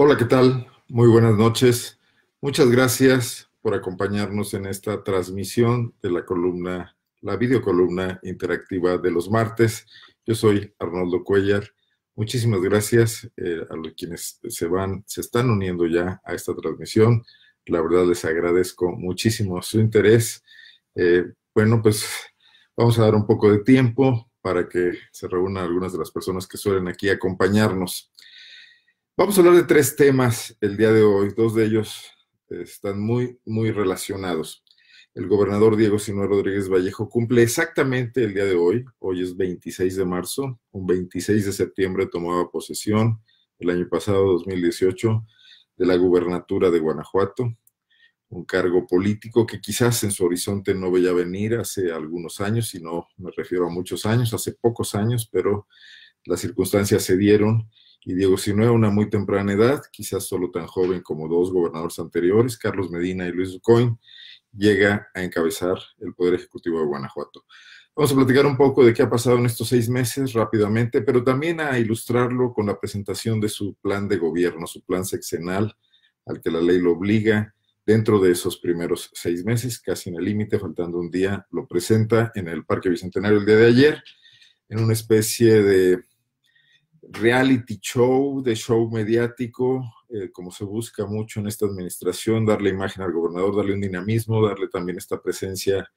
Hola, ¿qué tal? Muy buenas noches. Muchas gracias por acompañarnos en esta transmisión de la columna, la videocolumna interactiva de los martes. Yo soy Arnoldo Cuellar. Muchísimas gracias a los quienes se están uniendo ya a esta transmisión. La verdad les agradezco muchísimo su interés. Bueno, pues vamos a dar un poco de tiempo para que se reúnan algunas de las personas que suelen aquí acompañarnos. Vamos a hablar de tres temas el día de hoy. Dos de ellos están muy relacionados. El gobernador Diego Sinue Rodríguez Vallejo cumple exactamente el día de hoy. Hoy es 26 de marzo. Un 26 de septiembre tomaba posesión el año pasado, 2018, de la gubernatura de Guanajuato. Un cargo político que quizás en su horizonte no veía venir hace algunos años, y no me refiero a muchos años, hace pocos años, pero las circunstancias se dieron y Diego Sinue a una muy temprana edad, quizás solo tan joven como dos gobernadores anteriores, Carlos Medina y Luis Ducoing, llega a encabezar el Poder Ejecutivo de Guanajuato. Vamos a platicar un poco de qué ha pasado en estos 6 meses rápidamente, pero también a ilustrarlo con la presentación de su plan de gobierno, su plan sexenal, al que la ley lo obliga. Dentro de esos primeros 6 meses, casi en el límite, faltando un día, lo presenta en el Parque Bicentenario el día de ayer, en una especie de reality show, de show mediático, como se busca mucho en esta administración, darle imagen al gobernador, darle un dinamismo, darle también esta presencia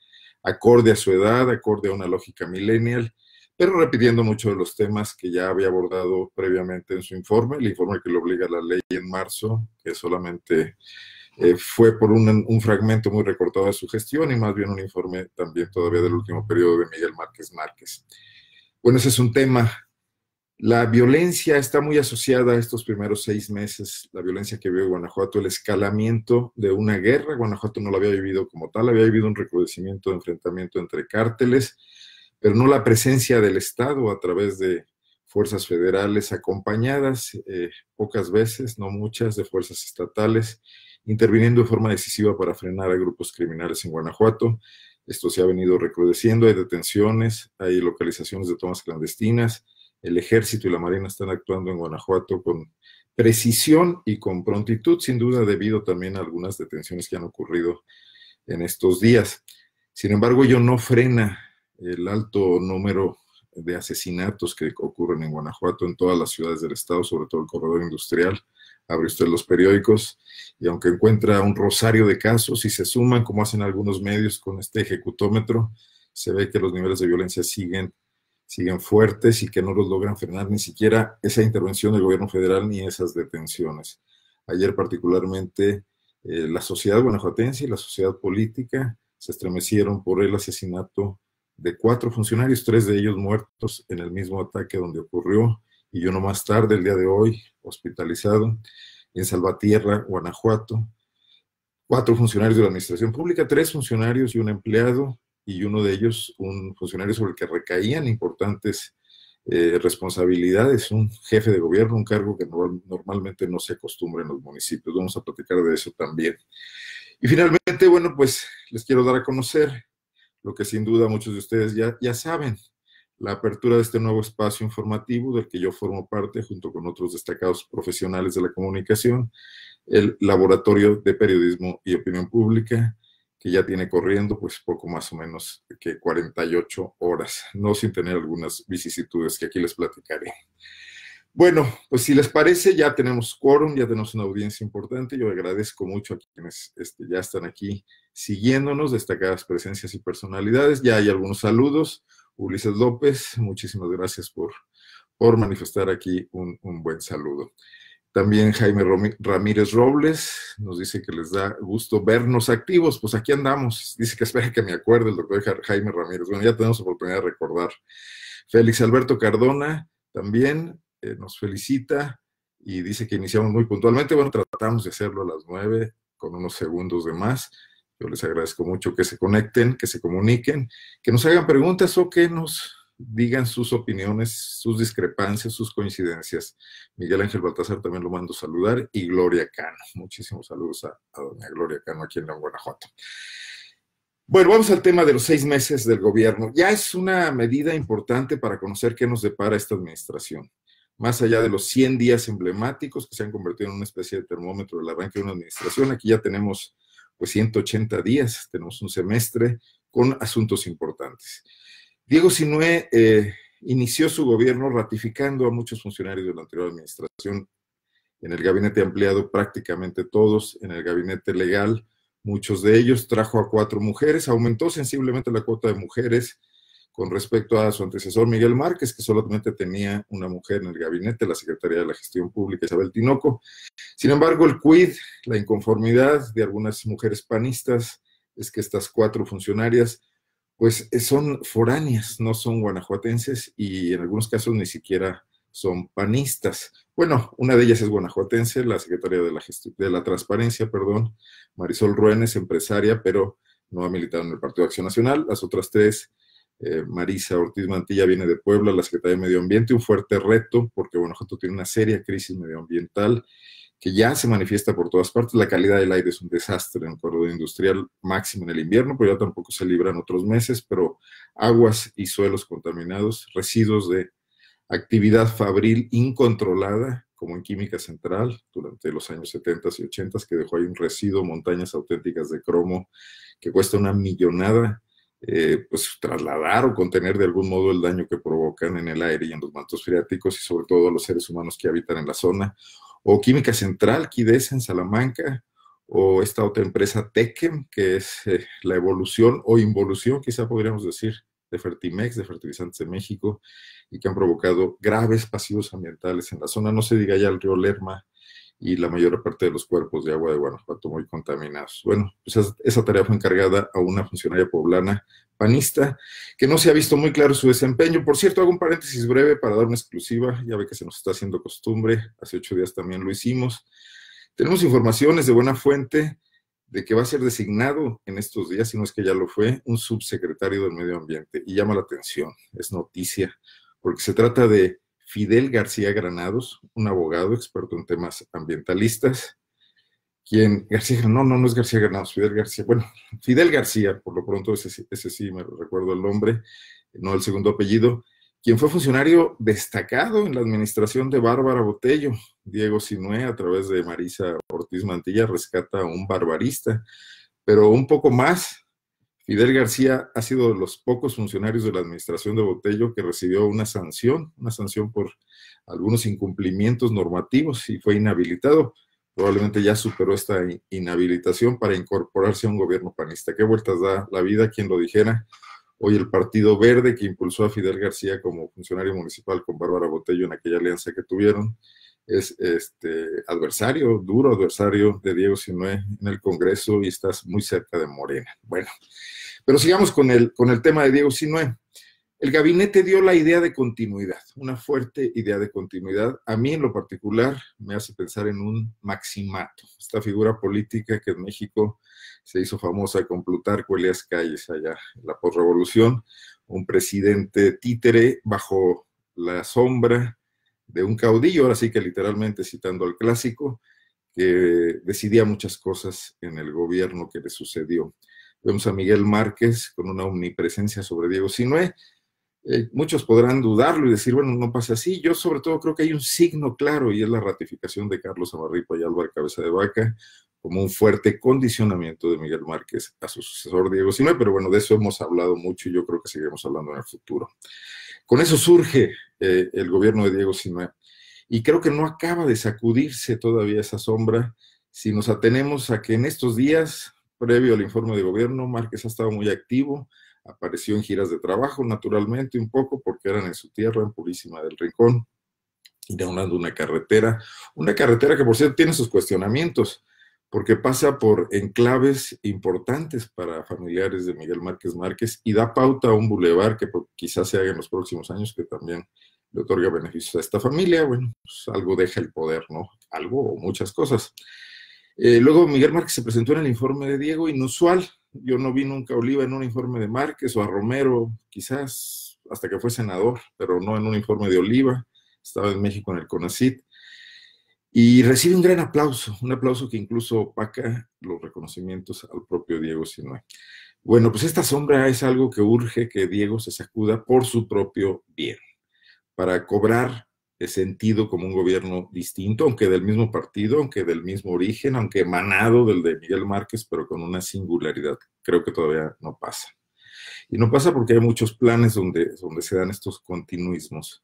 acorde a su edad, acorde a una lógica millennial, pero repitiendo muchos de los temas que ya había abordado previamente en su informe, el informe que le obliga a la ley en marzo, que solamente fue por un fragmento muy recortado de su gestión y más bien un informe también todavía del último periodo de Miguel Márquez Márquez. Bueno, ese es un tema. La violencia está muy asociada a estos primeros 6 meses, la violencia que vive Guanajuato, el escalamiento de una guerra. Guanajuato no la había vivido como tal, había vivido un recrudecimiento de enfrentamiento entre cárteles, pero no la presencia del Estado a través de fuerzas federales acompañadas, pocas veces, no muchas, de fuerzas estatales, interviniendo de forma decisiva para frenar a grupos criminales en Guanajuato. Esto se ha venido recrudeciendo, hay detenciones, hay localizaciones de tomas clandestinas. El Ejército y la Marina están actuando en Guanajuato con precisión y con prontitud, sin duda debido también a algunas detenciones que han ocurrido en estos días. Sin embargo, ello no frena el alto número de asesinatos que ocurren en Guanajuato, en todas las ciudades del estado, sobre todo el corredor industrial. Abre usted los periódicos y aunque encuentra un rosario de casos y se suman, como hacen algunos medios con este ejecutómetro, se ve que los niveles de violencia siguen fuertes y que no los logran frenar ni siquiera esa intervención del gobierno federal ni esas detenciones. Ayer particularmente la sociedad guanajuatense y la sociedad política se estremecieron por el asesinato de 4 funcionarios, 3 de ellos muertos en el mismo ataque donde ocurrió, y uno más tarde, el día de hoy, hospitalizado en Salvatierra, Guanajuato. 4 funcionarios de la administración pública, 3 funcionarios y un empleado, y uno de ellos un funcionario sobre el que recaían importantes responsabilidades, un jefe de gobierno, un cargo que normalmente no se acostumbra en los municipios. Vamos a platicar de eso también. Y finalmente, bueno, pues les quiero dar a conocer lo que sin duda muchos de ustedes ya saben, la apertura de este nuevo espacio informativo del que yo formo parte junto con otros destacados profesionales de la comunicación, el Laboratorio de Periodismo y Opinión Pública, que ya tiene corriendo pues poco más o menos que 48 horas, no sin tener algunas vicisitudes que aquí les platicaré. Bueno, pues si les parece, ya tenemos quórum, ya tenemos una audiencia importante. Yo agradezco mucho a quienes ya están aquí siguiéndonos, destacadas presencias y personalidades. Ya hay algunos saludos. Ulises López, muchísimas gracias por manifestar aquí un buen saludo. También Jaime Ramírez Robles nos dice que les da gusto vernos activos. Pues aquí andamos. Dice que espera que me acuerde el doctor Jaime Ramírez. Bueno, ya tenemos oportunidad de recordar. Félix Alberto Cardona también nos felicita y dice que iniciamos muy puntualmente. Bueno, tratamos de hacerlo a las 9 con unos segundos de más. Yo les agradezco mucho que se conecten, que se comuniquen, que nos hagan preguntas o que nos digan sus opiniones, sus discrepancias, sus coincidencias. Miguel Ángel Baltasar también lo mando saludar, y Gloria Cano. Muchísimos saludos a doña Gloria Cano aquí en León, Guanajuato. Bueno, vamos al tema de los 6 meses del gobierno. Ya es una medida importante para conocer qué nos depara esta administración. más allá de los 100 días emblemáticos que se han convertido en una especie de termómetro del arranque de una administración. Aquí ya tenemos pues 180 días, tenemos un semestre con asuntos importantes. Diego Sinué inició su gobierno ratificando a muchos funcionarios de la anterior administración. En el gabinete ampliado prácticamente todos, en el gabinete legal muchos de ellos, trajo a 4 mujeres, aumentó sensiblemente la cuota de mujeres con respecto a su antecesor Miguel Márquez, que solamente tenía una mujer en el gabinete, la Secretaría de la Gestión Pública, Isabel Tinoco. Sin embargo, el quid, la inconformidad de algunas mujeres panistas, es que estas 4 funcionarias pues son foráneas, no son guanajuatenses y en algunos casos ni siquiera son panistas. Bueno, una de ellas es guanajuatense, la secretaria de la Transparencia, perdón, Marisol Ruénes, empresaria, pero no ha militado en el Partido de Acción Nacional. Las otras 3, Marisa Ortiz Mantilla viene de Puebla, la Secretaría de Medio Ambiente, un fuerte reto porque Guanajuato tiene una seria crisis medioambiental que ya se manifiesta por todas partes. La calidad del aire es un desastre en el corredor industrial, máximo en el invierno, pero ya tampoco se libran otros meses, pero aguas y suelos contaminados, residuos de actividad fabril incontrolada, como en Química Central, durante los años 70 y 80, que dejó ahí un residuo, montañas auténticas de cromo, que cuesta una millonada, pues trasladar o contener de algún modo el daño que provocan en el aire y en los mantos freáticos y sobre todo a los seres humanos que habitan en la zona. O Química Central, Quidesa en Salamanca, o esta otra empresa Tecem, que es la evolución o involución, quizá podríamos decir, de Fertimex, de Fertilizantes de México, y que han provocado graves pasivos ambientales en la zona, no se diga ya el río Lerma y la mayor parte de los cuerpos de agua de Guanajuato muy contaminados. Bueno, pues esa tarea fue encargada a una funcionaria poblana panista, que no se ha visto muy claro su desempeño. Por cierto, hago un paréntesis breve para dar una exclusiva, ya ve que se nos está haciendo costumbre, hace 8 días también lo hicimos. Tenemos informaciones de buena fuente de que va a ser designado en estos días, si no es que ya lo fue, un subsecretario del Medio Ambiente, y llama la atención, es noticia, porque se trata de Fidel García Granados, un abogado experto en temas ambientalistas, no es García Granados, Fidel García, bueno, Fidel García, por lo pronto ese sí me recuerdo el nombre, no el segundo apellido, quien fue funcionario destacado en la administración de Bárbara Botello. Diego Sinué, a través de Marisa Ortiz Mantilla, rescata a un barbarista, pero un poco más. Fidel García ha sido de los pocos funcionarios de la administración de Botello que recibió una sanción por algunos incumplimientos normativos y fue inhabilitado. Probablemente ya superó esta inhabilitación para incorporarse a un gobierno panista. ¿Qué vueltas da la vida? ¿Quién lo dijera? Hoy el Partido Verde, que impulsó a Fidel García como funcionario municipal con Bárbara Botello en aquella alianza que tuvieron, es duro adversario de Diego Sinué en el Congreso y estás muy cerca de Morena. Bueno, pero sigamos con el tema de Diego Sinué. El gabinete dio la idea de continuidad, una fuerte idea de continuidad. A mí en lo particular me hace pensar en un maximato, esta figura política que en México se hizo famosa con Plutarco Elías Calles allá en la posrevolución, un presidente títere bajo la sombra de un caudillo, ahora sí que literalmente citando al clásico, que decidía muchas cosas en el gobierno que le sucedió. Vemos a Miguel Márquez con una omnipresencia sobre Diego Sinué. Muchos podrán dudarlo y decir, bueno, no pasa así. Yo sobre todo creo que hay un signo claro y es la ratificación de Carlos Amarripa y Álvaro Cabeza de Vaca como un fuerte condicionamiento de Miguel Márquez a su sucesor Diego Sinué, pero bueno, de eso hemos hablado mucho y yo creo que seguiremos hablando en el futuro. Con eso surge el gobierno de Diego Sinué y creo que no acaba de sacudirse todavía esa sombra si nos atenemos a que en estos días, previo al informe de gobierno, Márquez ha estado muy activo. Apareció en giras de trabajo, naturalmente, un poco, porque eran en su tierra, en Purísima del Rincón, inaugurando una carretera que, por cierto, tiene sus cuestionamientos, porque pasa por enclaves importantes para familiares de Miguel Márquez Márquez y da pauta a un bulevar que quizás se haga en los próximos años, que también le otorga beneficios a esta familia. Bueno, pues algo deja el poder, ¿no? Algo o muchas cosas. Luego Miguel Márquez se presentó en el informe de Diego, inusual. Yo no vi nunca a Oliva en un informe de Márquez o a Romero, quizás hasta que fue senador, pero no en un informe de Oliva. Estaba en México en el CONACYT. Y recibe un gran aplauso, un aplauso que incluso opaca los reconocimientos al propio Diego Sinué. Bueno, pues esta sombra es algo que urge que Diego se sacuda por su propio bien, para cobrar sentido como un gobierno distinto, aunque del mismo partido, aunque del mismo origen, aunque emanado del de Miguel Márquez, pero con una singularidad. Creo que todavía no pasa. Y no pasa porque hay muchos planes donde se dan estos continuismos.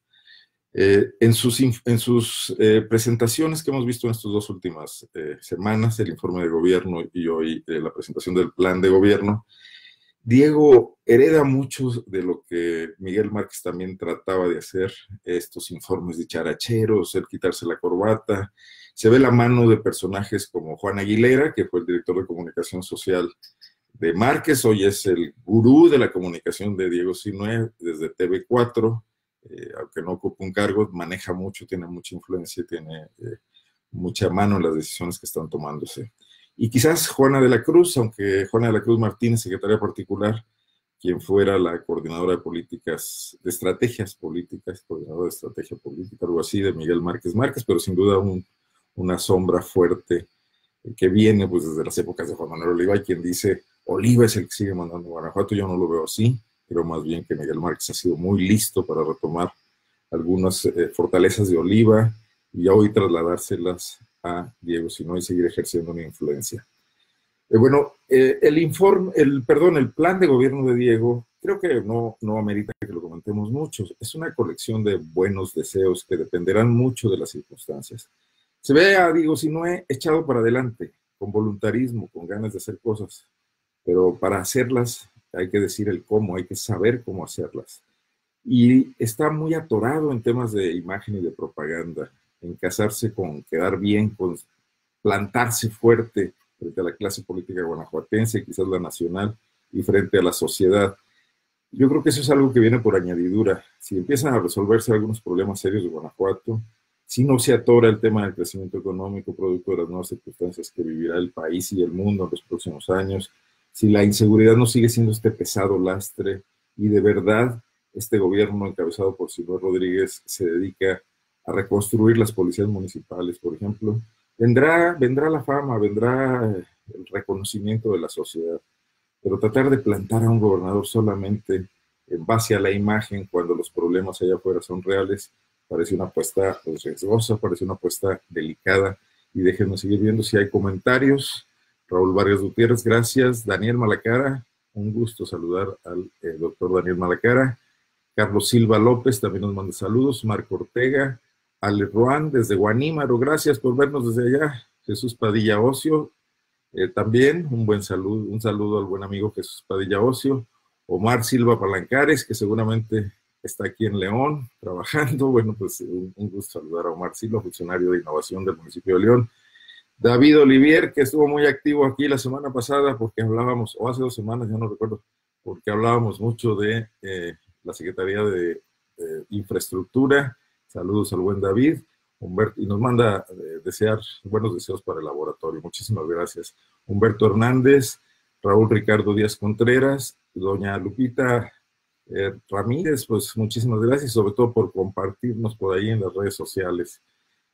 En sus presentaciones que hemos visto en estas 2 últimas semanas, el informe de gobierno y hoy la presentación del plan de gobierno, Diego hereda mucho de lo que Miguel Márquez también trataba de hacer, estos informes de characheros, el quitarse la corbata. Se ve la mano de personajes como Juan Aguilera, que fue el director de comunicación social de Márquez, hoy es el gurú de la comunicación de Diego Sinue desde TV4, aunque no ocupa un cargo, maneja mucho, tiene mucha influencia, tiene mucha mano en las decisiones que están tomándose. Y quizás Juana de la Cruz, aunque Juana de la Cruz Martínez, secretaria particular, quien fuera la coordinadora de políticas, de estrategias políticas, coordinadora de estrategia política, algo así, de Miguel Márquez Márquez, pero sin duda una sombra fuerte que viene pues desde las épocas de Juan Manuel Oliva. Hay quien dice, Oliva es el que sigue mandando a Guanajuato. Yo no lo veo así, creo más bien que Miguel Márquez ha sido muy listo para retomar algunas fortalezas de Oliva y hoy trasladárselas a Diego Sinue y seguir ejerciendo una influencia. El plan de gobierno de Diego, creo que no amerita que lo comentemos mucho. Es una colección de buenos deseos que dependerán mucho de las circunstancias. Se ve a Diego Sinue echado para adelante, con voluntarismo, con ganas de hacer cosas, pero para hacerlas hay que decir el cómo, hay que saber cómo hacerlas. Y está muy atorado en temas de imagen y de propaganda, en casarse con quedar bien, con plantarse fuerte frente a la clase política guanajuatense, quizás la nacional, y frente a la sociedad. Yo creo que eso es algo que viene por añadidura. Si empiezan a resolverse algunos problemas serios de Guanajuato, si no se atora el tema del crecimiento económico producto de las nuevas circunstancias que vivirá el país y el mundo en los próximos años, si la inseguridad no sigue siendo este pesado lastre y de verdad este gobierno encabezado por Silvio Rodríguez se dedica a reconstruir las policías municipales, por ejemplo, vendrá la fama, vendrá el reconocimiento de la sociedad, pero tratar de plantar a un gobernador solamente en base a la imagen cuando los problemas allá afuera son reales, parece una apuesta pues, riesgosa, parece una apuesta delicada. Y déjenme seguir viendo si hay comentarios. Raúl Vargas Gutiérrez, gracias. Daniel Malacara, un gusto saludar al doctor Daniel Malacara. Carlos Silva López también nos manda saludos. Marco Ortega, Ale Ruan desde Guanímaro, gracias por vernos desde allá. Jesús Padilla Ocio, también un saludo al buen amigo Jesús Padilla Ocio. Omar Silva Palancares, que seguramente está aquí en León trabajando. Bueno, pues un gusto saludar a Omar Silva, funcionario de innovación del municipio de León. David Olivier, que estuvo muy activo aquí la semana pasada porque hablábamos, o hace 2 semanas, ya no recuerdo, porque hablábamos mucho de la Secretaría de Infraestructura. Saludos al buen David. Humberto, y nos manda desear buenos deseos para el laboratorio. Muchísimas gracias. Humberto Hernández, Raúl Ricardo Díaz Contreras, doña Lupita Ramírez, pues muchísimas gracias, sobre todo por compartirnos por ahí en las redes sociales.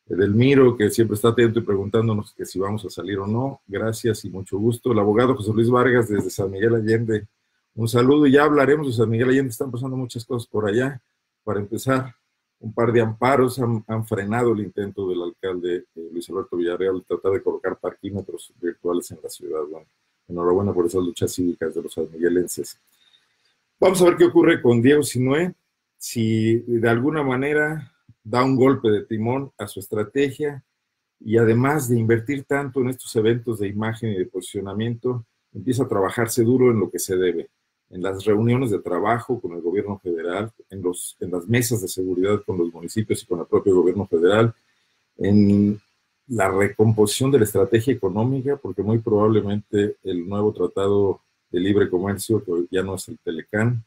Edelmiro, que siempre está atento y preguntándonos que si vamos a salir o no, gracias y mucho gusto. El abogado José Luis Vargas desde San Miguel Allende, un saludo y ya hablaremos de San Miguel Allende, están pasando muchas cosas por allá. Para empezar, un par de amparos han frenado el intento del alcalde Luis Alberto Villarreal de tratar de colocar parquímetros virtuales en la ciudad. Bueno, enhorabuena por esas luchas cívicas de los sanmiguelenses. Vamos a ver qué ocurre con Diego Sinue, si de alguna manera da un golpe de timón a su estrategia y además de invertir tanto en estos eventos de imagen y de posicionamiento, empieza a trabajarse duro en lo que se debe, en las reuniones de trabajo con el gobierno federal, en las mesas de seguridad con los municipios y con el propio gobierno federal, en la recomposición de la estrategia económica, porque muy probablemente el nuevo tratado de libre comercio, que ya no es el Telecán,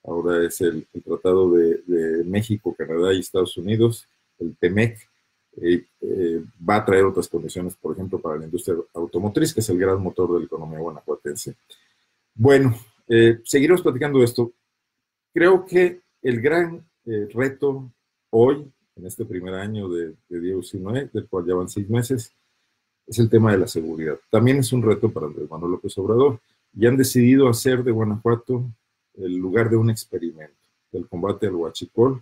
ahora es el Tratado de México, Canadá y Estados Unidos, el TEMEC, va a traer otras condiciones, por ejemplo, para la industria automotriz, que es el gran motor de la economía guanajuatense. Bueno, seguiremos platicando de esto. Creo que el gran reto hoy, en este primer año de Diego Sinue, del cual ya van 6 meses, es el tema de la seguridad. También es un reto para Andrés Manuel López Obrador. Y han decidido hacer de Guanajuato el lugar de un experimento, del combate al huachicol,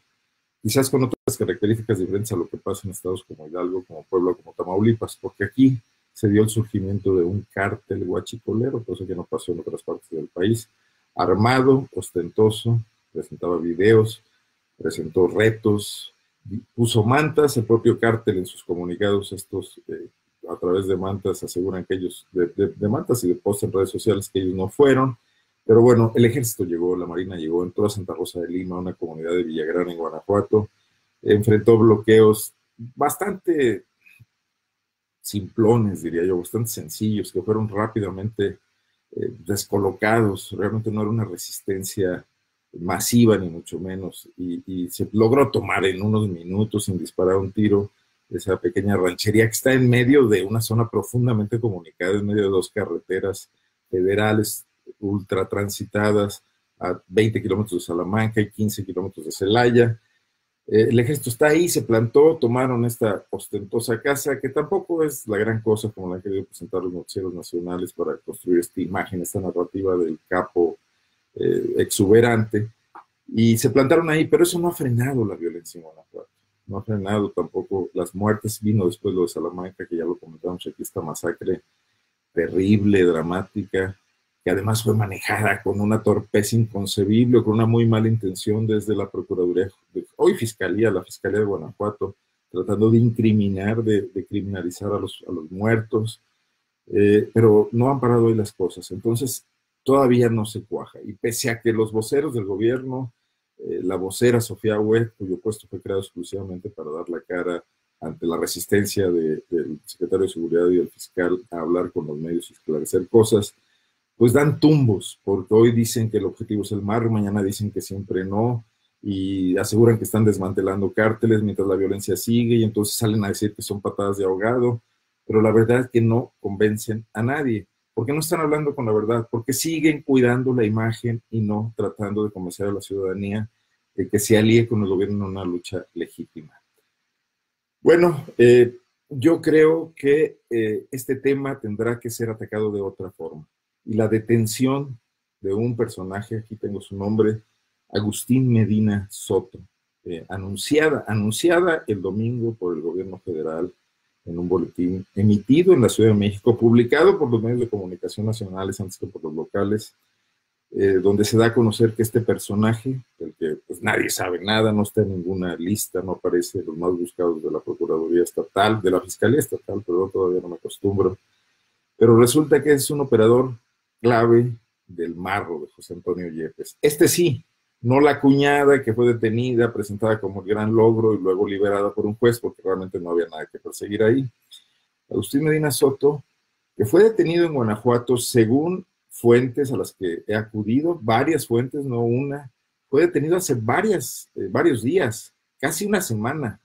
quizás con otras características diferentes a lo que pasa en estados como Hidalgo, como Puebla, como Tamaulipas, porque aquí se dio el surgimiento de un cártel guachicolero, cosa que no pasó en otras partes del país, armado, ostentoso, presentaba videos, presentó retos, puso mantas, el propio cártel en sus comunicados, estos a través de mantas aseguran que ellos, de mantas y de posts en redes sociales, que ellos no fueron, pero bueno, el ejército llegó, la marina llegó, entró a Santa Rosa de Lima, una comunidad de Villagrán en Guanajuato, enfrentó bloqueos bastante simplones, diría yo, bastante sencillos, que fueron rápidamente descolocados, realmente no era una resistencia masiva ni mucho menos, y se logró tomar en unos minutos sin disparar un tiro esa pequeña ranchería que está en medio de una zona profundamente comunicada, en medio de dos carreteras federales ultra transitadas a 20 kilómetros de Salamanca y 15 kilómetros de Celaya. El ejército está ahí, se plantó, tomaron esta ostentosa casa, que tampoco es la gran cosa como la han querido presentar los noticieros nacionales para construir esta imagen, esta narrativa del capo exuberante, y se plantaron ahí, pero eso no ha frenado la violencia en Guanajuato, no ha frenado tampoco las muertes. Vino después lo de Salamanca, que ya lo comentamos aquí, esta masacre terrible, dramática, que además fue manejada con una torpeza inconcebible, con una muy mala intención desde la Procuraduría, hoy Fiscalía, la Fiscalía de Guanajuato, tratando de incriminar, de criminalizar a los muertos, pero no han parado hoy las cosas. Entonces, todavía no se cuaja. Y pese a que los voceros del gobierno, la vocera Sofía Huet, cuyo puesto fue creado exclusivamente para dar la cara ante la resistencia del secretario de Seguridad y del fiscal a hablar con los medios y esclarecer cosas, pues dan tumbos, porque hoy dicen que el objetivo es el mar, mañana dicen que siempre no, y aseguran que están desmantelando cárteles mientras la violencia sigue, y entonces salen a decir que son patadas de ahogado, pero la verdad es que no convencen a nadie. ¿Por qué no están hablando con la verdad? Porque siguen cuidando la imagen y no tratando de convencer a la ciudadanía de que se alíe con el gobierno en una lucha legítima. Bueno, yo creo que este tema tendrá que ser atacado de otra forma. Y la detención de un personaje, aquí tengo su nombre, Agustín Medina Soto, anunciada el domingo por el gobierno federal en un boletín emitido en la Ciudad de México, publicado por los medios de comunicación nacionales antes que por los locales, donde se da a conocer que este personaje, del que pues nadie sabe nada, no está en ninguna lista, no aparece en los más buscados de la Procuraduría Estatal, de la Fiscalía Estatal, pero todavía no me acostumbro, pero resulta que es un operador clave del marro de José Antonio Yepes. Este sí, no la cuñada que fue detenida, presentada como el gran logro y luego liberada por un juez porque realmente no había nada que perseguir ahí. Agustín Medina Soto, que fue detenido en Guanajuato según fuentes a las que he acudido, varias fuentes, no una, fue detenido hace varios días, casi una semana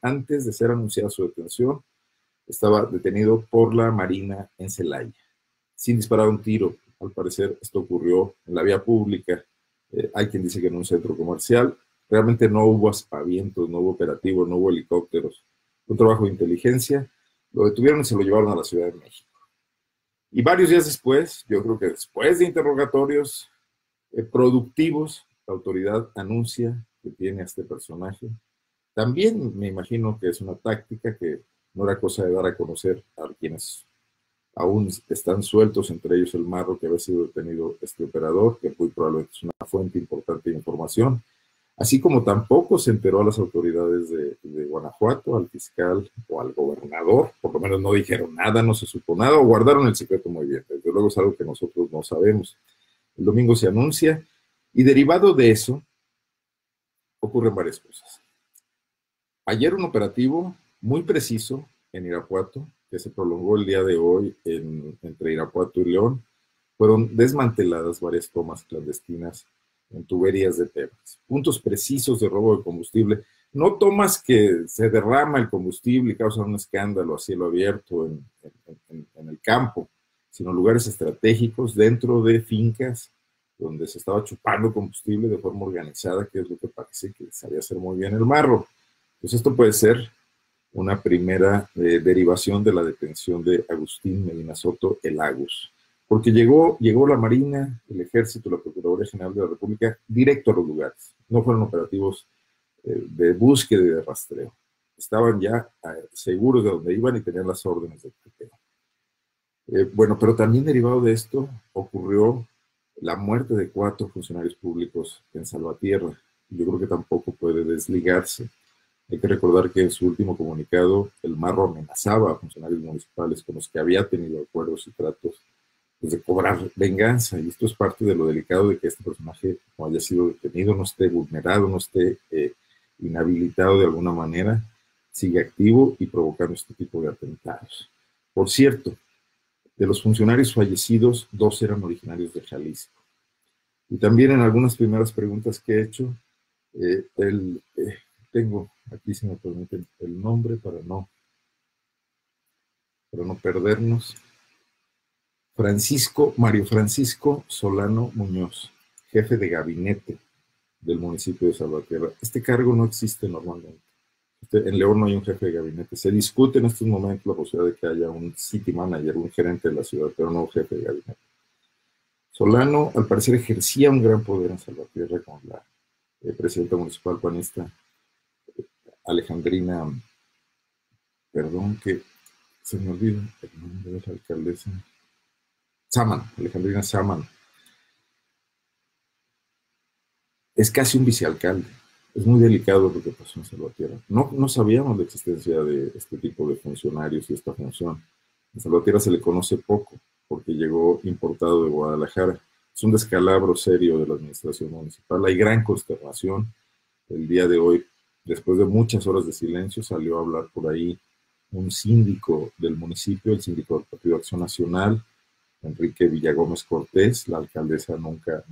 antes de ser anunciada su detención. Estaba detenido por la Marina en Celaya, sin disparar un tiro. Al parecer esto ocurrió en la vía pública. Hay quien dice que en un centro comercial. Realmente no hubo aspavientos, no hubo operativos, no hubo helicópteros. Un trabajo de inteligencia. Lo detuvieron y se lo llevaron a la Ciudad de México. Y varios días después, yo creo que después de interrogatorios productivos, la autoridad anuncia que tiene a este personaje. También me imagino que es una táctica que no era cosa de dar a conocer a quienes aún están sueltos, entre ellos el marro que había sido detenido este operador, que muy probablemente es una fuente importante de información, así como tampoco se enteró a las autoridades de Guanajuato, al fiscal o al gobernador, por lo menos no dijeron nada, no se supo nada, o guardaron el secreto muy bien. Desde luego es algo que nosotros no sabemos. El domingo se anuncia, y derivado de eso, ocurren varias cosas. Ayer un operativo muy preciso en Irapuato, que se prolongó el día de hoy entre Irapuato y León, fueron desmanteladas varias tomas clandestinas en tuberías de Pemex. Puntos precisos de robo de combustible, no tomas que se derrama el combustible y causan un escándalo a cielo abierto en el campo, sino lugares estratégicos dentro de fincas donde se estaba chupando combustible de forma organizada, que es lo que parece que sabía hacer muy bien el marro. Pues esto puede ser una primera derivación de la detención de Agustín Medina Soto, el Agus, porque llegó la Marina, el Ejército, la Procuraduría General de la República directo a los lugares. No fueron operativos de búsqueda y de rastreo. Estaban ya seguros de dónde iban y tenían las órdenes del PP. Bueno, pero también derivado de esto ocurrió la muerte de 4 funcionarios públicos en Salvatierra. Yo creo que tampoco puede desligarse. Hay que recordar que en su último comunicado el Marro amenazaba a funcionarios municipales con los que había tenido acuerdos y tratos pues, de cobrar venganza. Y esto es parte de lo delicado de que este personaje, como haya sido detenido, no esté vulnerado, no esté inhabilitado de alguna manera, sigue activo y provocando este tipo de atentados. Por cierto, de los funcionarios fallecidos, 2 eran originarios de Jalisco. Y también en algunas primeras preguntas que he hecho, tengo aquí, si me permiten, el nombre para no perdernos. Mario Francisco Solano Muñoz, jefe de gabinete del municipio de Salvatierra. Este cargo no existe normalmente. En León no hay un jefe de gabinete. Se discute en estos momentos la posibilidad de que haya un city manager, un gerente de la ciudad, pero no un jefe de gabinete. Solano, al parecer, ejercía un gran poder en Salvatierra con la presidenta municipal panista Alejandrina, perdón que se me olvida el nombre de la alcaldesa, Alejandrina Saman. Es casi un vicealcalde. Es muy delicado lo que pasó en Salvatierra. No sabíamos la existencia de este tipo de funcionarios y esta función. En Salvatierra se le conoce poco porque llegó importado de Guadalajara. Es un descalabro serio de la administración municipal. Hay gran consternación. El día de hoy, después de muchas horas de silencio, salió a hablar por ahí un síndico del municipio, el síndico del Partido Acción Nacional, Enrique Villagómez Cortés. La alcaldesa nunca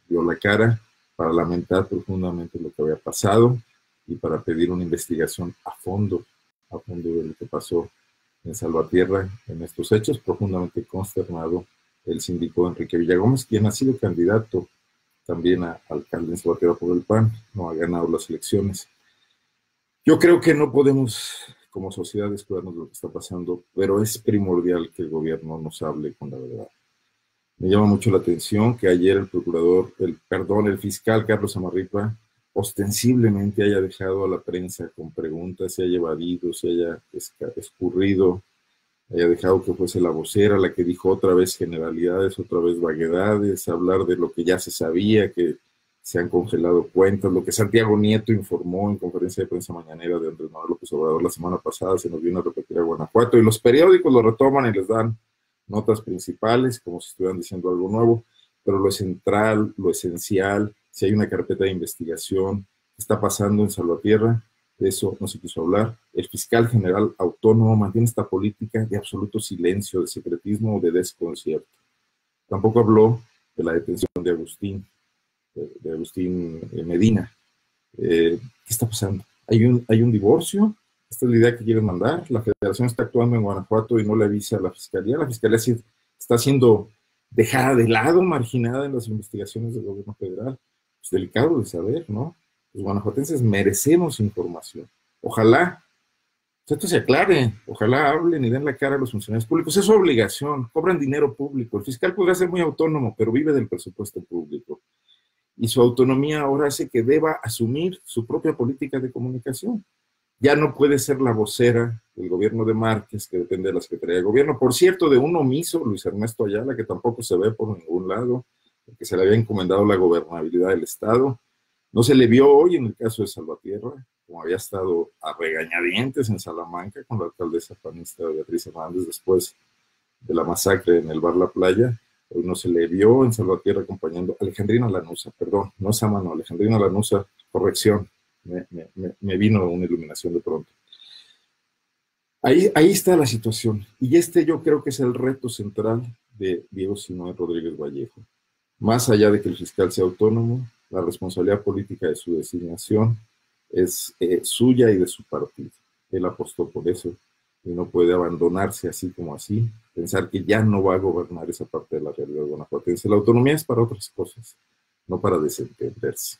dio la cara para lamentar profundamente lo que había pasado y para pedir una investigación a fondo de lo que pasó en Salvatierra en estos hechos. Profundamente consternado el síndico Enrique Villagómez, quien ha sido candidato también a alcalde en Salvatierra por el PAN, no ha ganado las elecciones. Yo creo que no podemos como sociedad descuidarnos de lo que está pasando, pero es primordial que el gobierno nos hable con la verdad. Me llama mucho la atención que ayer el fiscal Carlos Amarripa ostensiblemente haya dejado a la prensa con preguntas, se haya evadido, se haya escurrido, haya dejado que fuese la vocera la que dijo otra vez generalidades, otra vez vaguedades, hablar de lo que ya se sabía, que se han congelado cuentas, lo que Santiago Nieto informó en conferencia de prensa mañanera de Andrés Manuel López Obrador la semana pasada, se nos viene a repetir a Guanajuato, y los periódicos lo retoman y les dan notas principales, como si estuvieran diciendo algo nuevo, pero lo central, lo esencial, si hay una carpeta de investigación, ¿qué está pasando en Salvatierra? De eso no se quiso hablar. El fiscal general autónomo mantiene esta política de absoluto silencio, de secretismo o de desconcierto. Tampoco habló de la detención de Agustín Medina. ¿Qué está pasando? ¿Hay un divorcio? Esta es la idea que quieren mandar. La federación está actuando en Guanajuato y no le avisa a la fiscalía. La fiscalía está siendo dejada de lado, marginada en las investigaciones del gobierno federal. Es delicado de saber, ¿no? Los guanajuatenses merecemos información. Ojalá esto se aclare, ojalá hablen y den la cara a los funcionarios públicos. Es su obligación, cobran dinero público. El fiscal podrá ser muy autónomo, pero vive del presupuesto público. Y su autonomía ahora hace que deba asumir su propia política de comunicación. Ya no puede ser la vocera del gobierno de Márquez, que depende de la Secretaría de Gobierno. Por cierto, de un omiso, Luis Ernesto Ayala, que tampoco se ve por ningún lado, que se le había encomendado la gobernabilidad del Estado. No se le vio hoy en el caso de Salvatierra, como había estado a regañadientes en Salamanca con la alcaldesa panista Beatriz Hernández después de la masacre en el bar La Playa. Hoy no se le vio en Salvatierra acompañando a Alejandrina Lanuza, perdón, no es Amano, Alejandrina Lanuza, corrección, me vino una iluminación de pronto. Ahí está la situación, y yo creo que es el reto central de Diego Sinoé Rodríguez Vallejo. Más allá de que el fiscal sea autónomo, la responsabilidad política de su designación es suya y de su partido. Él apostó por eso y no puede abandonarse así como así, pensar que ya no va a gobernar esa parte de la realidad guanajuatense. La autonomía es para otras cosas, no para desentenderse.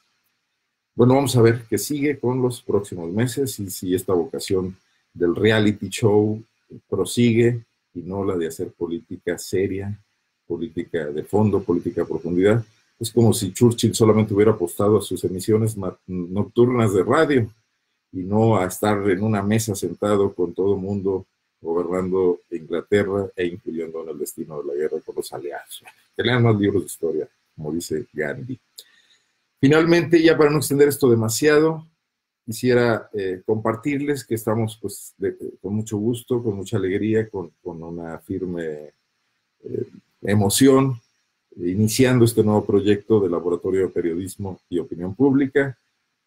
Bueno, vamos a ver qué sigue con los próximos meses y si esta vocación del reality show prosigue y no la de hacer política seria, política de fondo, política de profundidad. Es como si Churchill solamente hubiera apostado a sus emisiones nocturnas de radio y no a estar en una mesa sentado con todo el mundo gobernando Inglaterra e influyendo en el destino de la guerra con los aliados. Que lean más libros de historia, como dice Gandhi. Finalmente, ya para no extender esto demasiado, quisiera compartirles que estamos pues, con mucho gusto, con mucha alegría, con una firme emoción, iniciando este nuevo proyecto de Laboratorio de Periodismo y Opinión Pública.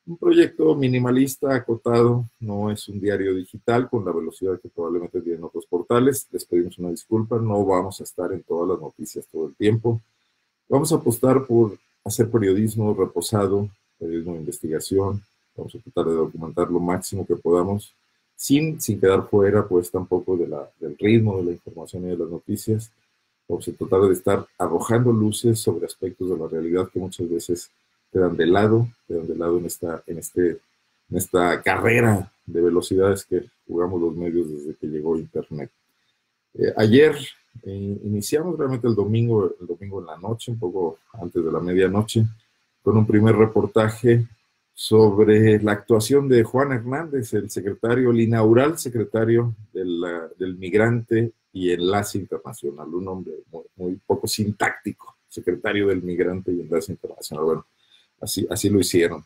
Un proyecto minimalista, acotado, no es un diario digital con la velocidad que probablemente tienen otros portales. Les pedimos una disculpa, no vamos a estar en todas las noticias todo el tiempo. Vamos a apostar por hacer periodismo reposado, periodismo de investigación. Vamos a tratar de documentar lo máximo que podamos, sin quedar fuera, pues, tampoco del ritmo de la información y de las noticias. Vamos a tratar de estar arrojando luces sobre aspectos de la realidad que muchas veces quedan de lado en esta carrera de velocidades que jugamos los medios desde que llegó Internet. Ayer iniciamos realmente el domingo en la noche, un poco antes de la medianoche, con un primer reportaje sobre la actuación de Juan Hernández, el inaugural secretario del Migrante y Enlace Internacional, un hombre muy poco sintáctico, secretario del Migrante y Enlace Internacional. Bueno, así lo hicieron.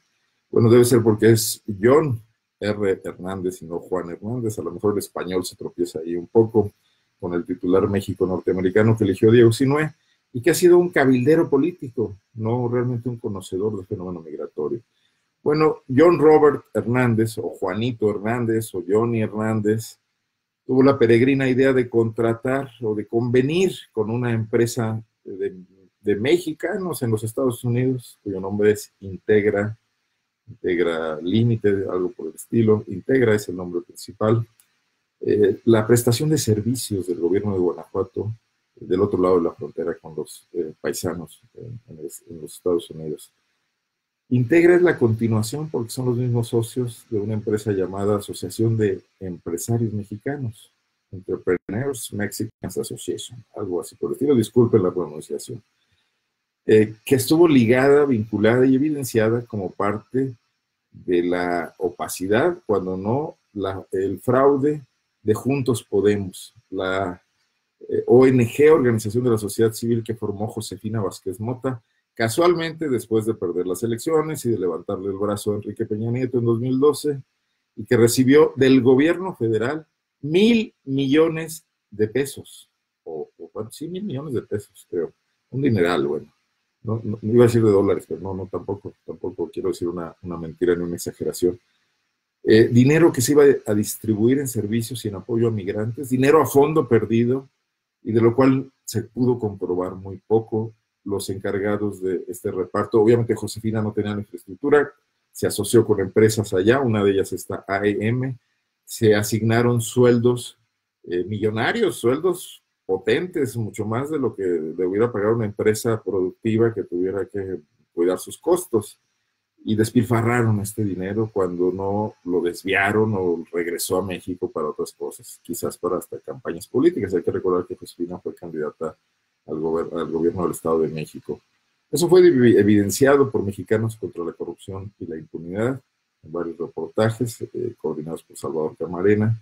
Bueno, debe ser porque es John R. Hernández y no Juan Hernández. A lo mejor el español se tropieza ahí un poco con el titular México-norteamericano que eligió Diego Sinué y que ha sido un cabildero político, no realmente un conocedor del fenómeno migratorio. Bueno, John Robert Hernández, o Juanito Hernández, o Johnny Hernández, tuvo la peregrina idea de contratar o de convenir con una empresa de mexicanos en los Estados Unidos, cuyo nombre es Integra Límite, algo por el estilo. Integra es el nombre principal. La prestación de servicios del gobierno de Guanajuato del otro lado de la frontera con los paisanos en los Estados Unidos. Integra es la continuación, porque son los mismos socios de una empresa llamada Asociación de Empresarios Mexicanos, Entrepreneurs Mexicans Association, algo así por el estilo, disculpen la pronunciación, que estuvo ligada, vinculada y evidenciada como parte de la opacidad, cuando no el fraude de Juntos Podemos, la ONG, Organización de la Sociedad Civil, que formó Josefina Vázquez Mota, casualmente después de perder las elecciones y de levantarle el brazo a Enrique Peña Nieto en 2012, y que recibió del gobierno federal 1,000 millones de pesos, sí, 1,000 millones de pesos, creo, un dineral, bueno, no iba a decir de dólares, pero no, tampoco quiero decir una mentira ni una exageración. Dinero que se iba a distribuir en servicios y en apoyo a migrantes, dinero a fondo perdido, y de lo cual se pudo comprobar muy poco. Los encargados de este reparto, obviamente Josefina no tenía la infraestructura, se asoció con empresas allá, una de ellas está AEM, se asignaron sueldos millonarios, sueldos potentes, mucho más de lo que debiera pagar una empresa productiva que tuviera que cuidar sus costos, y despilfarraron este dinero cuando no lo desviaron o regresó a México para otras cosas, quizás para hasta campañas políticas. Hay que recordar que Josefina fue candidata al gobierno del Estado de México. Eso fue evidenciado por Mexicanos contra la Corrupción y la Impunidad en varios reportajes coordinados por Salvador Camarena,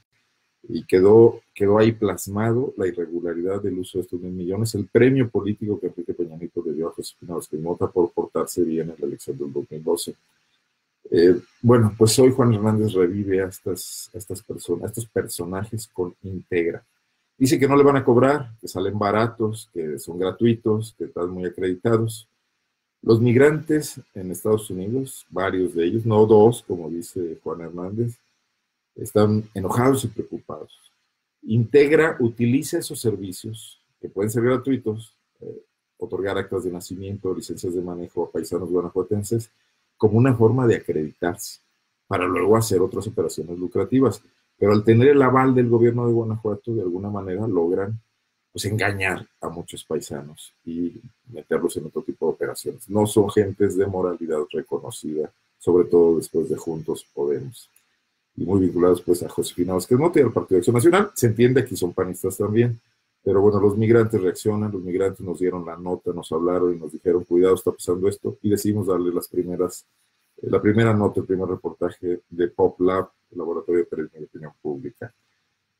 y quedó ahí plasmado la irregularidad del uso de estos 1,000 millones, el premio político que Enrique Peña Nieto le dio a Josefina Vázquez Mota por portarse bien en la elección del 2012. Bueno, pues hoy Juan Hernández revive a estas personas, a estos personajes con Integra. Dice que no le van a cobrar, que salen baratos, que son gratuitos, que están muy acreditados. Los migrantes en Estados Unidos, varios de ellos, no dos, como dice Juan Hernández, están enojados y preocupados. Integra utiliza esos servicios, que pueden ser gratuitos, otorgar actas de nacimiento, licencias de manejo a paisanos guanajuatenses, como una forma de acreditarse, para luego hacer otras operaciones lucrativas. Pero al tener el aval del gobierno de Guanajuato, de alguna manera logran pues engañar a muchos paisanos y meterlos en otro tipo de operaciones. No son gentes de moralidad reconocida, sobre todo después de Juntos Podemos, y muy vinculados pues a Josefina Vázquez Mota y al Partido de Acción Nacional. Se entiende que son panistas también, Pero bueno, los migrantes reaccionan, los migrantes nos dieron la nota, nos hablaron y nos dijeron, cuidado, está pasando esto, y decidimos darle la primera nota, el primer reportaje de PopLab, el Laboratorio de Periodismo y Opinión Pública.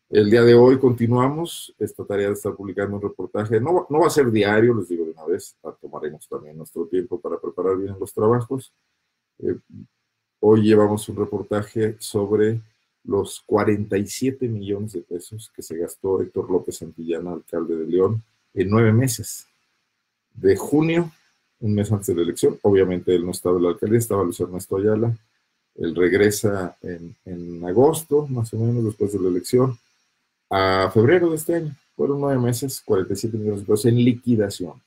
El día de hoy continuamos esta tarea de estar publicando un reportaje. No va a ser diario, les digo de una vez, tomaremos también nuestro tiempo para preparar bien los trabajos. Hoy llevamos un reportaje sobre los 47 millones de pesos que se gastó Héctor López Santillana, alcalde de León, en 9 meses. De junio, un mes antes de la elección, obviamente él no estaba en la alcaldía, estaba Luis Ernesto Ayala. Él regresa en agosto, más o menos, después de la elección, a febrero de este año. Fueron 9 meses, 47 millones de pesos en liquidaciones.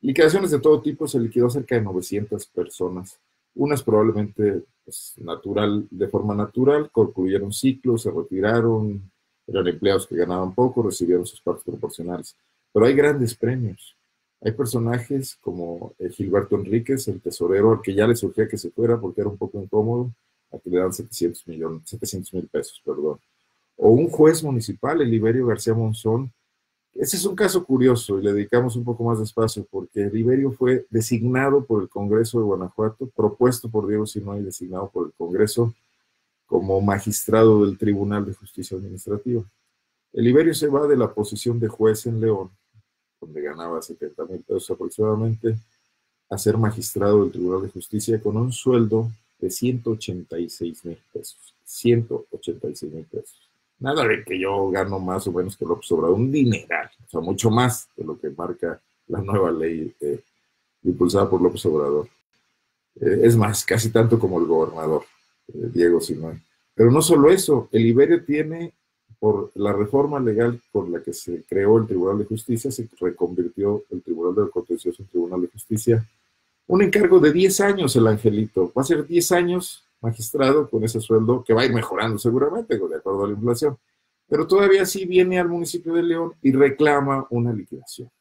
Liquidaciones de todo tipo, se liquidó cerca de 900 personas. Unas probablemente pues, de forma natural, concluyeron ciclos, se retiraron, eran empleados que ganaban poco, recibieron sus partes proporcionales. Pero hay grandes premios. Hay personajes como Gilberto Enríquez, el tesorero, al que ya le surgía que se fuera porque era un poco incómodo, a que le dan 700,000 pesos, perdón. O un juez municipal, el Liberio García Monzón. Ese es un caso curioso y le dedicamos un poco más de espacio porque Liberio fue designado por el Congreso de Guanajuato, propuesto por Diego Sinoy, designado por el Congreso como magistrado del Tribunal de Justicia Administrativa. El Liberio se va de la posición de juez en León, donde ganaba 70,000 pesos aproximadamente, a ser magistrado del Tribunal de Justicia con un sueldo de 186,000 pesos. 186,000 pesos. Nada de que yo gano más o menos que López Obrador, un dineral, o sea, mucho más de lo que marca la nueva ley impulsada por López Obrador. Es más, casi tanto como el gobernador, Diego Sinoy. Pero no solo eso, el Liberio tiene, por la reforma legal por la que se creó el Tribunal de Justicia, se reconvirtió el Tribunal del Contencioso en Tribunal de Justicia, un encargo de 10 años el angelito. Va a ser 10 años magistrado con ese sueldo que va a ir mejorando seguramente de acuerdo a la inflación, pero todavía sí viene al municipio de León y reclama una liquidación.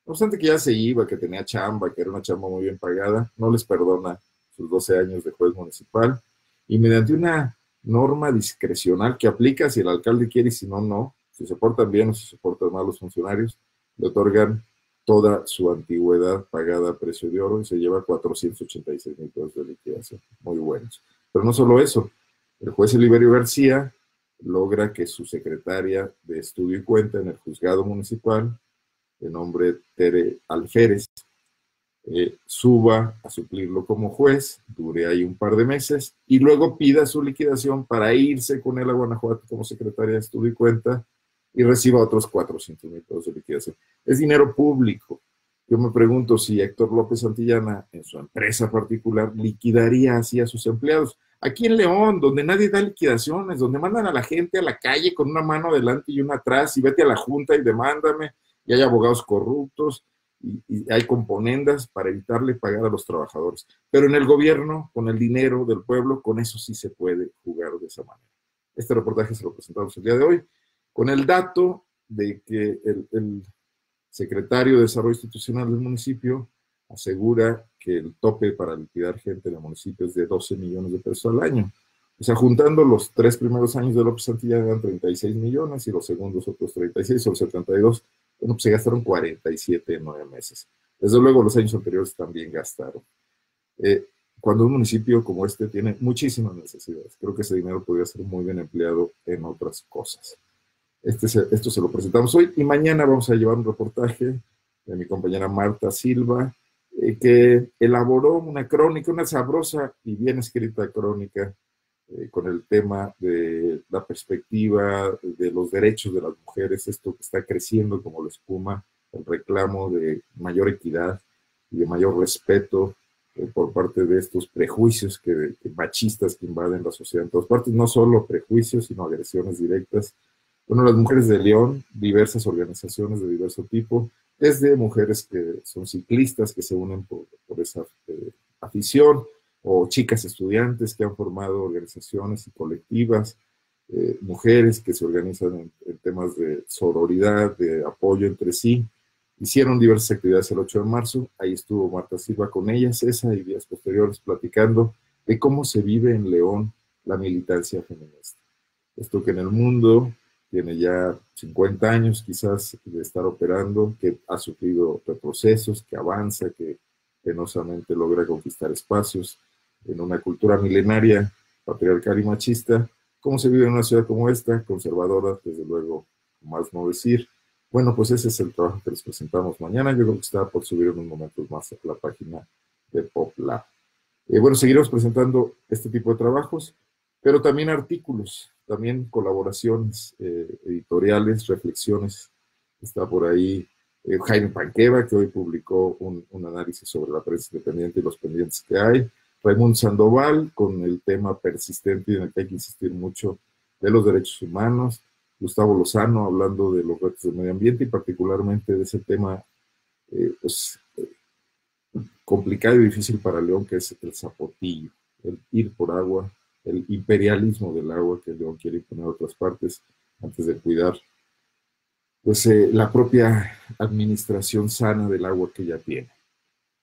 No obstante que ya se iba, que tenía chamba, que era una chamba muy bien pagada, no les perdona sus 12 años de juez municipal y mediante una norma discrecional que aplica si el alcalde quiere y si no, no, si se portan bien o si se portan mal los funcionarios, le otorgan toda su antigüedad pagada a precio de oro y se lleva 486,000 pesos de liquidación. Muy buenos. Pero no solo eso, el juez Liberio García logra que su secretaria de estudio y cuenta en el juzgado municipal, de nombre Tere Alférez, suba a suplirlo como juez, dure ahí un par de meses y luego pida su liquidación para irse con él a Guanajuato como secretaria de estudio y cuenta y reciba otros 400,000 pesos de liquidación. Es dinero público. Yo me pregunto si Héctor López Santillana, en su empresa particular, liquidaría así a sus empleados. Aquí en León, donde nadie da liquidaciones, donde mandan a la gente a la calle con una mano adelante y una atrás, y vete a la junta y demándame, y hay abogados corruptos, y hay componendas para evitarle pagar a los trabajadores. Pero en el gobierno, con el dinero del pueblo, con eso sí se puede jugar de esa manera. Este reportaje se lo presentamos el día de hoy, con el dato de que el secretario de Desarrollo Institucional del municipio asegura que el tope para liquidar gente en el municipio es de 12 millones de pesos al año. O sea, juntando los 3 primeros años de López Santillana eran 36 millones y los segundos otros 36 o 72. Bueno, pues se gastaron 47 en 9 meses. Desde luego, los años anteriores también gastaron. Cuando un municipio como este tiene muchísimas necesidades, creo que ese dinero podría ser muy bien empleado en otras cosas. Esto se lo presentamos hoy y mañana vamos a llevar un reportaje de mi compañera Marta Silva, que elaboró una crónica, una sabrosa y bien escrita crónica con el tema de la perspectiva de los derechos de las mujeres, esto que está creciendo como la espuma, el reclamo de mayor equidad y de mayor respeto por parte de estos prejuicios machistas que invaden la sociedad en todas partes, no solo prejuicios, sino agresiones directas. Bueno, las mujeres de León, diversas organizaciones de diverso tipo, desde mujeres que son ciclistas que se unen por esa afición, o chicas estudiantes que han formado organizaciones y colectivas, mujeres que se organizan en temas de sororidad, de apoyo entre sí. Hicieron diversas actividades el 8 de marzo, ahí estuvo Marta Silva con ellas, esa y días posteriores, platicando de cómo se vive en León la militancia feminista. Esto que en el mundo tiene ya 50 años quizás de estar operando, que ha sufrido retrocesos, que avanza, que penosamente logra conquistar espacios en una cultura milenaria, patriarcal y machista. ¿Cómo se vive en una ciudad como esta? Conservadora, desde luego, más no decir. Bueno, pues ese es el trabajo que les presentamos mañana. Yo creo que está por subir en unos momentos más a la página de PopLab. Bueno, seguiremos presentando este tipo de trabajos, pero también artículos, también colaboraciones editoriales, reflexiones. Está por ahí Jaime Panqueva, que hoy publicó un análisis sobre la prensa independiente y los pendientes que hay. Raimundo Sandoval, con el tema persistente y en el que hay que insistir mucho de los derechos humanos. Gustavo Lozano, hablando de los retos del medio ambiente y particularmente de ese tema complicado y difícil para León, que es el zapotillo, el ir por agua, el imperialismo del agua que León quiere imponer a otras partes antes de cuidar pues, la propia administración sana del agua que ya tiene.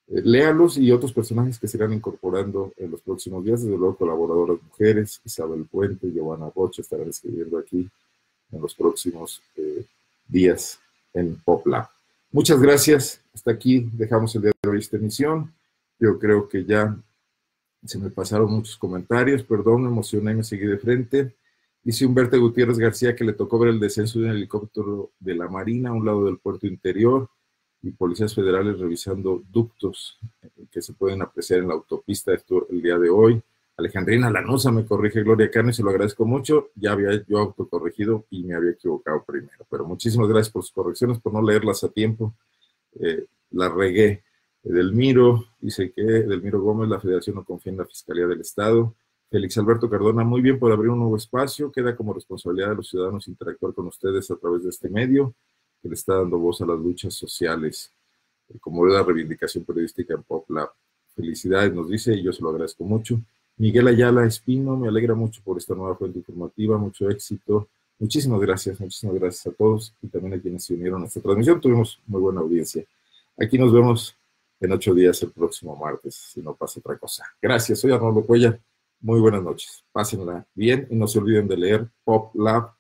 Léalos y otros personajes que se irán incorporando en los próximos días, desde luego colaboradoras mujeres, Isabel Puente, Giovanna Rocha estarán escribiendo aquí en los próximos días en PopLab. Muchas gracias. Hasta aquí dejamos el día de hoy esta emisión. Yo creo que ya se me pasaron muchos comentarios. Perdón, me emocioné y me seguí de frente. Dice Humberto Gutiérrez García que le tocó ver el descenso de un helicóptero de la Marina a un lado del puerto interior y policías federales revisando ductos que se pueden apreciar en la autopista esto el día de hoy. Alejandrina Lanosa me corrige Gloria Cano y se lo agradezco mucho. Ya había yo autocorregido y me había equivocado primero. Pero muchísimas gracias por sus correcciones, por no leerlas a tiempo. La regué. Edelmiro dice que Edelmiro Gómez, la Federación no confía en la Fiscalía del Estado. Félix Alberto Cardona, muy bien por abrir un nuevo espacio. Queda como responsabilidad de los ciudadanos interactuar con ustedes a través de este medio que le está dando voz a las luchas sociales, como la reivindicación periodística en PopLab. Felicidades, nos dice, y yo se lo agradezco mucho. Miguel Ayala Espino, me alegra mucho por esta nueva fuente informativa, mucho éxito. Muchísimas gracias a todos y también a quienes se unieron a esta transmisión. Tuvimos muy buena audiencia. Aquí nos vemos en 8 días el próximo martes, si no pasa otra cosa. Gracias, soy Arnoldo Cuellar. Muy buenas noches. Pásenla bien y no se olviden de leer poplab.mx.